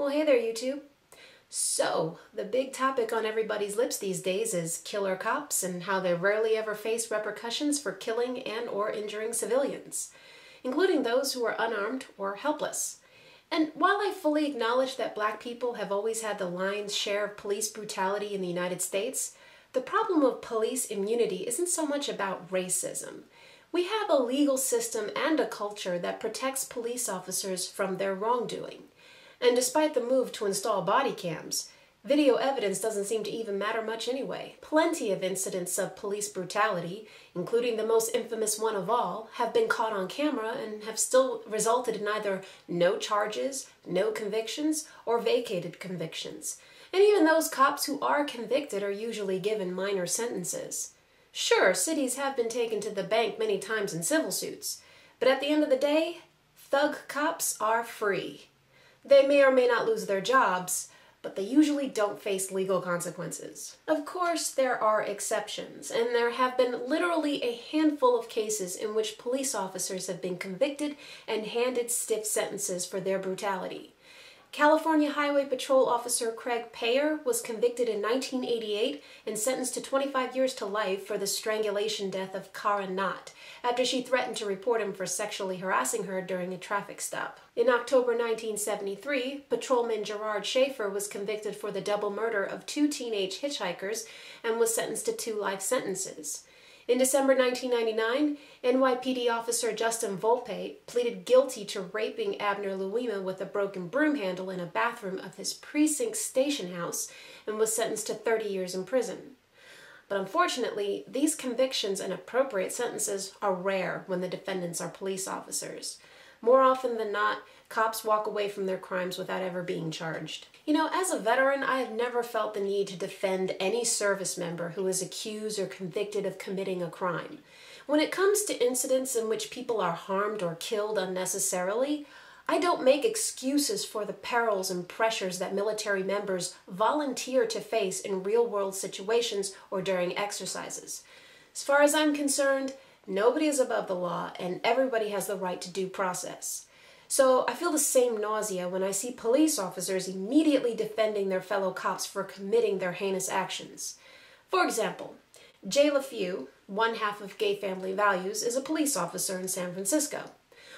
Well, hey there, YouTube. So, the big topic on everybody's lips these days is killer cops and how they rarely ever face repercussions for killing and or injuring civilians, including those who are unarmed or helpless. And while I fully acknowledge that black people have always had the lion's share of police brutality in the United States, the problem of police immunity isn't so much about racism. We have a legal system and a culture that protects police officers from their wrongdoing. And despite the move to install body cams, video evidence doesn't seem to even matter much anyway. Plenty of incidents of police brutality, including the most infamous one of all, have been caught on camera and have still resulted in either no charges, no convictions, or vacated convictions. And even those cops who are convicted are usually given minor sentences. Sure, cities have been taken to the bank many times in civil suits, but at the end of the day, thug cops are free. They may or may not lose their jobs, but they usually don't face legal consequences. Of course, there are exceptions, and there have been literally a handful of cases in which police officers have been convicted and handed stiff sentences for their brutality. California Highway Patrol Officer Craig Payer was convicted in 1988 and sentenced to 25 years to life for the strangulation death of Cara Knott, after she threatened to report him for sexually harassing her during a traffic stop. In October 1973, Patrolman Gerard Schaefer was convicted for the double murder of two teenage hitchhikers and was sentenced to 2 life sentences. In December 1999, NYPD officer Justin Volpe pleaded guilty to raping Abner Louima with a broken broom handle in a bathroom of his precinct station house and was sentenced to 30 years in prison. But unfortunately, these convictions and appropriate sentences are rare when the defendants are police officers. More often than not, cops walk away from their crimes without ever being charged. You know, as a veteran, I have never felt the need to defend any service member who is accused or convicted of committing a crime. When it comes to incidents in which people are harmed or killed unnecessarily, I don't make excuses for the perils and pressures that military members volunteer to face in real-world situations or during exercises. As far as I'm concerned, nobody is above the law and everybody has the right to due process. So I feel the same nausea when I see police officers immediately defending their fellow cops for committing their heinous actions. For example, Jay LaFew, one half of Gay Family Values, is a police officer in San Francisco.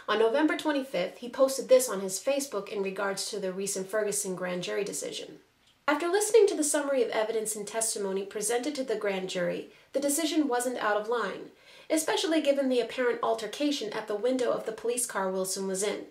On November 25th, he posted this on his Facebook in regards to the recent Ferguson grand jury decision. After listening to the summary of evidence and testimony presented to the grand jury, the decision wasn't out of line, especially given the apparent altercation at the window of the police car Wilson was in.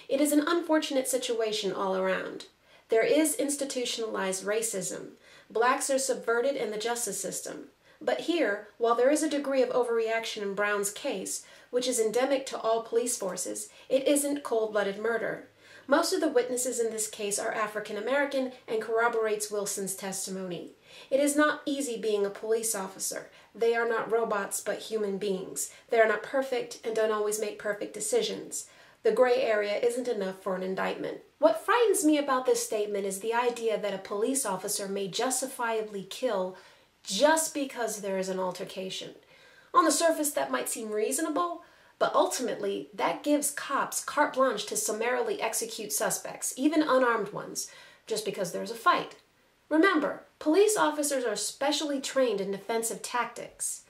It is an unfortunate situation all around. There is institutionalized racism. Blacks are subverted in the justice system. But here, while there is a degree of overreaction in Brown's case, which is endemic to all police forces, it isn't cold-blooded murder. Most of the witnesses in this case are African American and corroborates Wilson's testimony. It is not easy being a police officer. They are not robots but human beings. They are not perfect and don't always make perfect decisions. The gray area isn't enough for an indictment. What frightens me about this statement is the idea that a police officer may justifiably kill just because there is an altercation. On the surface, that might seem reasonable, but ultimately, that gives cops carte blanche to summarily execute suspects, even unarmed ones, just because there's a fight. Remember, police officers are specially trained in defensive tactics.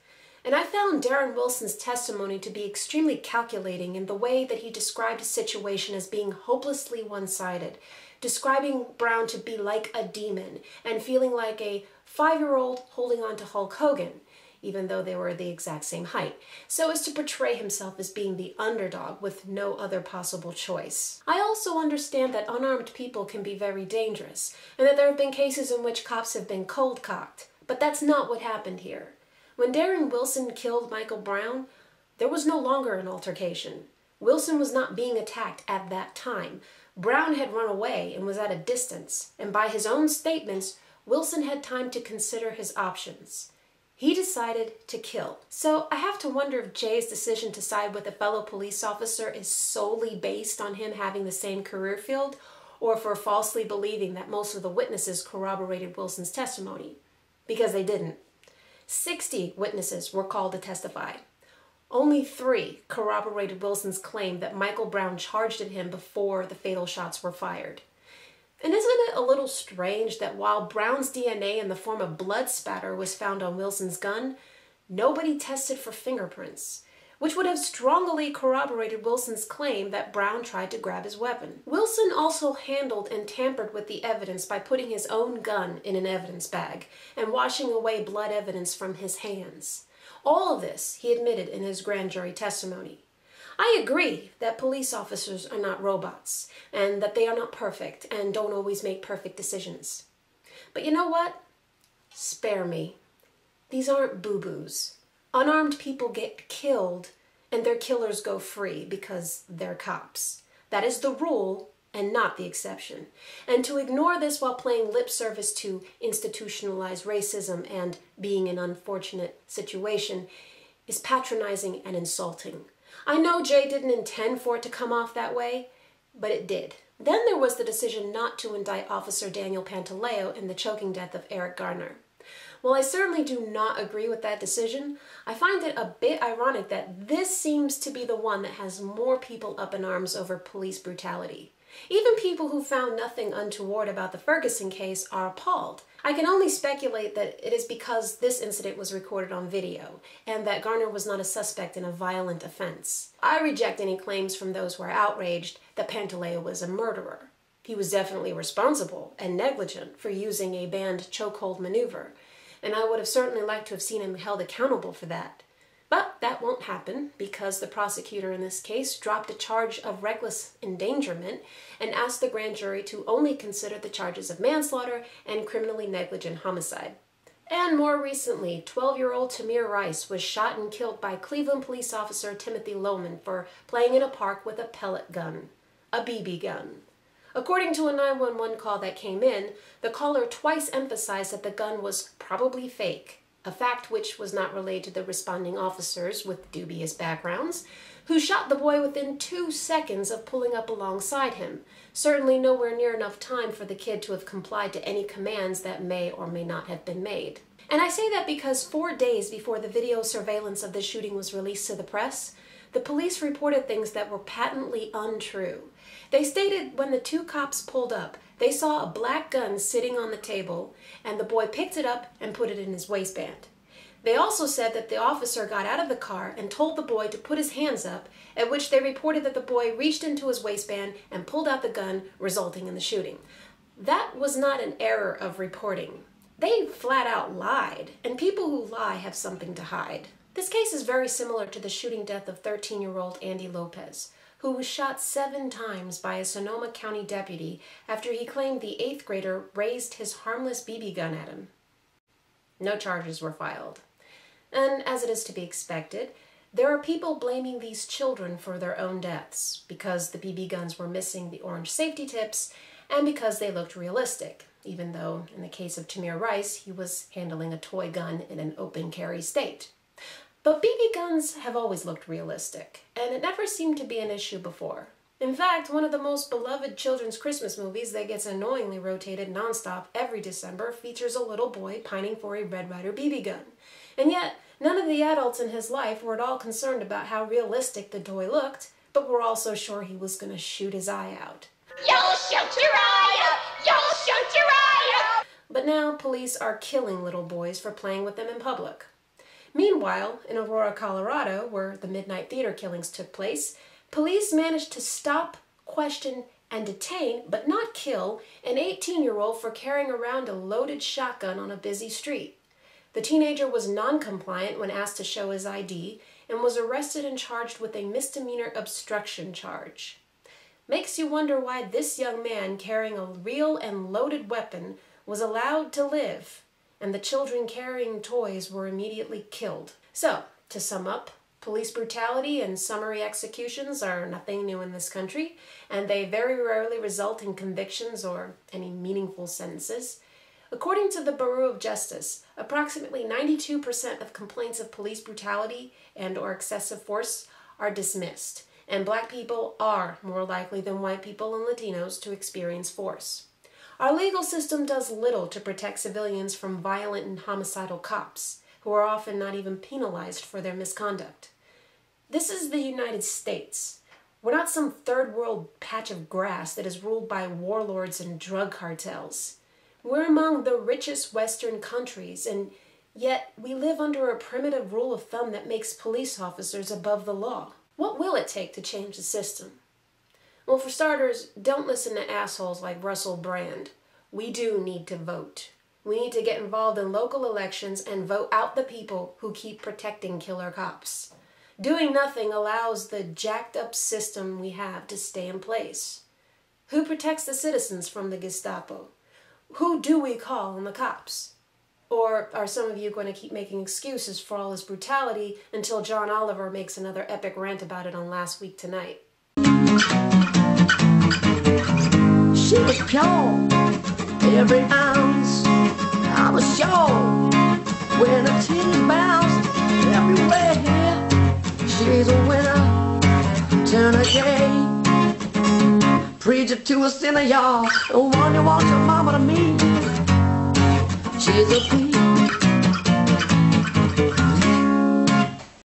And I found Darren Wilson's testimony to be extremely calculating in the way that he described his situation as being hopelessly one-sided, describing Brown to be like a demon and feeling like a 5-year-old holding on to Hulk Hogan, even though they were the exact same height, so as to portray himself as being the underdog with no other possible choice. I also understand that unarmed people can be very dangerous, and that there have been cases in which cops have been cold-cocked, but that's not what happened here. When Darren Wilson killed Michael Brown, there was no longer an altercation. Wilson was not being attacked at that time. Brown had run away and was at a distance, and by his own statements, Wilson had time to consider his options. He decided to kill. So I have to wonder if Jay's decision to side with a fellow police officer is solely based on him having the same career field, or for falsely believing that most of the witnesses corroborated Wilson's testimony, because they didn't. 60 witnesses were called to testify. Only 3 corroborated Wilson's claim that Michael Brown charged at him before the fatal shots were fired. And isn't it a little strange that while Brown's DNA in the form of blood spatter was found on Wilson's gun, nobody tested for fingerprints, which would have strongly corroborated Wilson's claim that Brown tried to grab his weapon. Wilson also handled and tampered with the evidence by putting his own gun in an evidence bag and washing away blood evidence from his hands. All of this he admitted in his grand jury testimony. I agree that police officers are not robots, and that they are not perfect and don't always make perfect decisions. But you know what? Spare me. These aren't boo-boos. Unarmed people get killed, and their killers go free because they're cops. That is the rule and not the exception. And to ignore this while playing lip service to institutionalized racism and being an unfortunate situation is patronizing and insulting. I know Jay didn't intend for it to come off that way, but it did. Then there was the decision not to indict Officer Daniel Pantaleo in the choking death of Eric Garner. While I certainly do not agree with that decision, I find it a bit ironic that this seems to be the one that has more people up in arms over police brutality. Even people who found nothing untoward about the Ferguson case are appalled. I can only speculate that it is because this incident was recorded on video, and that Garner was not a suspect in a violent offense. I reject any claims from those who are outraged that Pantaleo was a murderer. He was definitely responsible and negligent for using a banned chokehold maneuver, and I would have certainly liked to have seen him held accountable for that. But that won't happen because the prosecutor in this case dropped a charge of reckless endangerment and asked the grand jury to only consider the charges of manslaughter and criminally negligent homicide. And more recently, 12-year-old Tamir Rice was shot and killed by Cleveland police officer Timothy Lohman for playing in a park with a pellet gun, a BB gun. According to a 911 call that came in, the caller twice emphasized that the gun was probably fake, a fact which was not relayed to the responding officers with dubious backgrounds, who shot the boy within 2 seconds of pulling up alongside him, certainly nowhere near enough time for the kid to have complied to any commands that may or may not have been made. And I say that because 4 days before the video surveillance of the shooting was released to the press, the police reported things that were patently untrue. They stated when the two cops pulled up, they saw a black gun sitting on the table, and the boy picked it up and put it in his waistband. They also said that the officer got out of the car and told the boy to put his hands up, at which they reported that the boy reached into his waistband and pulled out the gun, resulting in the shooting. That was not an error of reporting. They flat out lied, and people who lie have something to hide. This case is very similar to the shooting death of 13-year-old Andy Lopez, who was shot 7 times by a Sonoma County deputy after he claimed the 8th grader raised his harmless BB gun at him. No charges were filed. And as it is to be expected, there are people blaming these children for their own deaths because the BB guns were missing the orange safety tips and because they looked realistic, even though in the case of Tamir Rice, he was handling a toy gun in an open carry state. But BB guns have always looked realistic, and it never seemed to be an issue before. In fact, one of the most beloved children's Christmas movies that gets annoyingly rotated nonstop every December features a little boy pining for a Red Ryder BB gun. And yet, none of the adults in his life were at all concerned about how realistic the toy looked, but were also sure he was going to shoot his eye out. You'll shoot your eye out! You'll shoot your eye out! But now police are killing little boys for playing with them in public. Meanwhile, in Aurora, Colorado, where the midnight theater killings took place, police managed to stop, question, and detain, but not kill, an 18-year-old for carrying around a loaded shotgun on a busy street. The teenager was non-compliant when asked to show his ID and was arrested and charged with a misdemeanor obstruction charge. Makes you wonder why this young man carrying a real and loaded weapon was allowed to live, and the children carrying toys were immediately killed. So, to sum up, police brutality and summary executions are nothing new in this country, and they very rarely result in convictions or any meaningful sentences. According to the Bureau of Justice, approximately 92% of complaints of police brutality and/or excessive force are dismissed, and black people are more likely than white people and Latinos to experience force. Our legal system does little to protect civilians from violent and homicidal cops, who are often not even penalized for their misconduct. This is the United States. We're not some third world patch of grass that is ruled by warlords and drug cartels. We're among the richest Western countries, and yet we live under a primitive rule of thumb that makes police officers above the law. What will it take to change the system? Well, for starters, don't listen to assholes like Russell Brand. We do need to vote. We need to get involved in local elections and vote out the people who keep protecting killer cops. Doing nothing allows the jacked up system we have to stay in place. Who protects the citizens from the Gestapo? Who do we call on the cops? Or are some of you going to keep making excuses for all this brutality until John Oliver makes another epic rant about it on Last Week Tonight? She was pure, every ounce. I was sure when the team bounced everywhere. She's a winner, turn a gay. Preacher to a sinner, y'all. The one you want your mama to meet. She's a